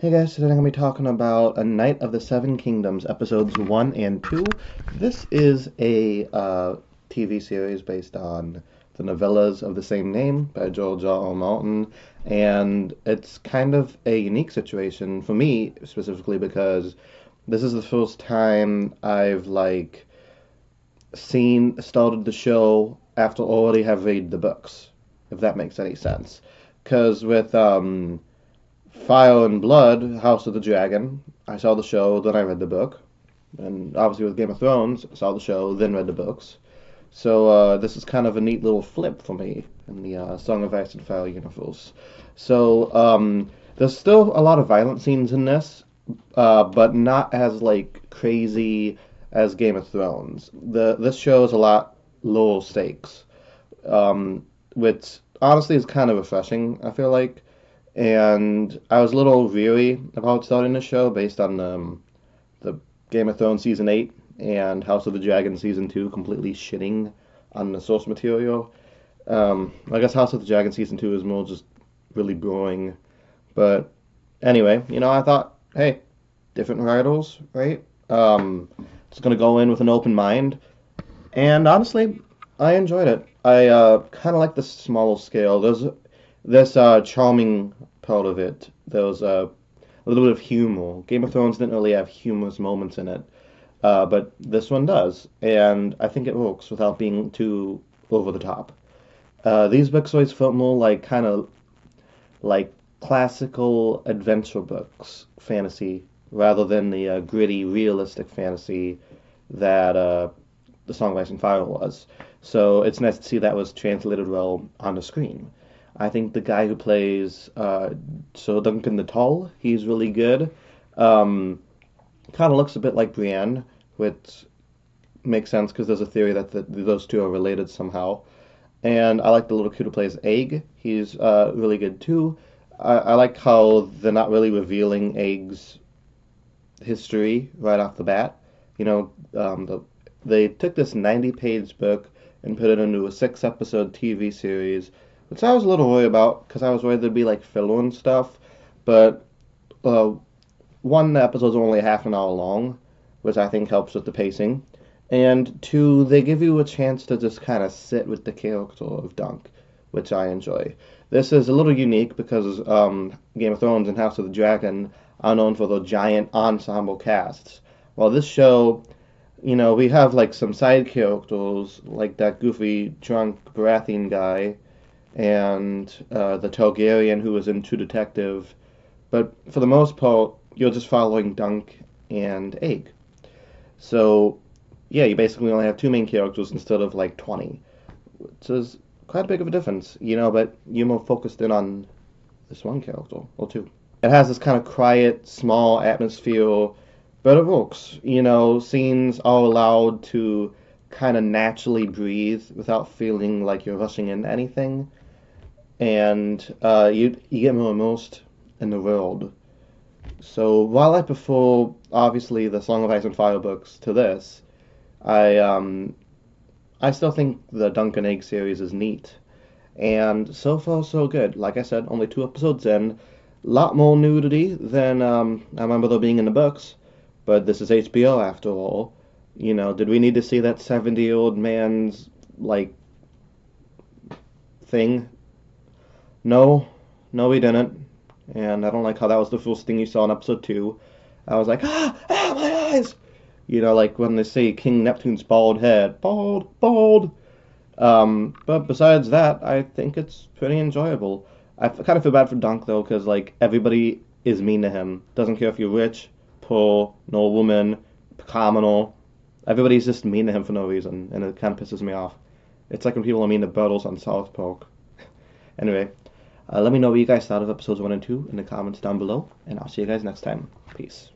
Hey guys, today I'm going to be talking about A Knight of the Seven Kingdoms, episodes 1 and 2. This is a TV series based on the novellas of the same name by George R. R. Martin, and it's kind of a unique situation for me, specifically because this is the first time I've, started the show after already have read the books, if that makes any sense. Because with, Fire and Blood, House of the Dragon. I saw the show, then I read the book. And obviously with Game of Thrones, I saw the show, then read the books. So this is kind of a neat little flip for me in the Song of Ice and Fire universe. So there's still a lot of violent scenes in this, but not as crazy as Game of Thrones. This show is a lot lower stakes, which honestly is kind of refreshing. I feel like, and I was a little weary about starting the show based on the Game of Thrones season 8 and House of the Dragon season 2 completely shitting on the source material. I guess House of the Dragon season 2 is more just really boring. But anyway, I thought, hey, different writers, right? Just gonna go in with an open mind. And honestly, I enjoyed it. I kind of like the smaller scale. There's this charming part of it. There was a little bit of humor. Game of Thrones didn't really have humorous moments in it, but this one does, and I think it works without being too over the top. These books always felt more like kind of like classical adventure books, fantasy, rather than the gritty, realistic fantasy that the Song of Ice and Fire was. So it's nice to see that was translated well on the screen. I think the guy who plays Sir Duncan the Tall, he's really good. Um, Kind of looks a bit like Brienne, which makes sense because there's a theory that those two are related somehow. And I like the little kid who plays Egg. He's really good too. I like how they're not really revealing Egg's history right off the bat. They took this 90-page book and put it into a 6-episode TV series, which I was a little worried about because I was worried there'd be like filler and stuff. But uh, one, the episode's only half an hour long, which I think helps with the pacing. And two, they give you a chance to just kind of sit with the character of Dunk, which I enjoy. This is a little unique because Game of Thrones and House of the Dragon are known for their giant ensemble casts. While this show, we have like some side characters, like that goofy drunk Baratheon guy, and the Targaryen who was in True Detective. But for the most part, you're just following Dunk and Egg. So, yeah, you basically only have two main characters instead of like 20, which is quite a big of a difference, but you're more focused in on this one character, or two. It has this kind of quiet, small atmosphere, but it works. Scenes are allowed to kind of naturally breathe without feeling like you're rushing into anything, and you get more immersed in the world. So while I prefer obviously the Song of Ice and Fire books to this, I still think the Duncan Egg series is neat. And so far so good. Like I said, only 2 episodes in. A lot more nudity than I remember there being in the books. But this is HBO after all. Did we need to see that 70-year-old man's thing? No, no, we didn't. And I don't like how that was the first thing you saw in episode 2. I was like, my eyes! Like when they say King Neptune's bald head. Bald, bald! But besides that, I think it's pretty enjoyable. I kind of feel bad for Dunk, though, because, everybody is mean to him. Doesn't care if you're rich, poor, no woman, communal. Everybody's just mean to him for no reason, and it kind of pisses me off. It's like when people are mean to Bertles on South Park. Anyway, let me know what you guys thought of episodes 1 and 2 in the comments down below, and I'll see you guys next time. Peace.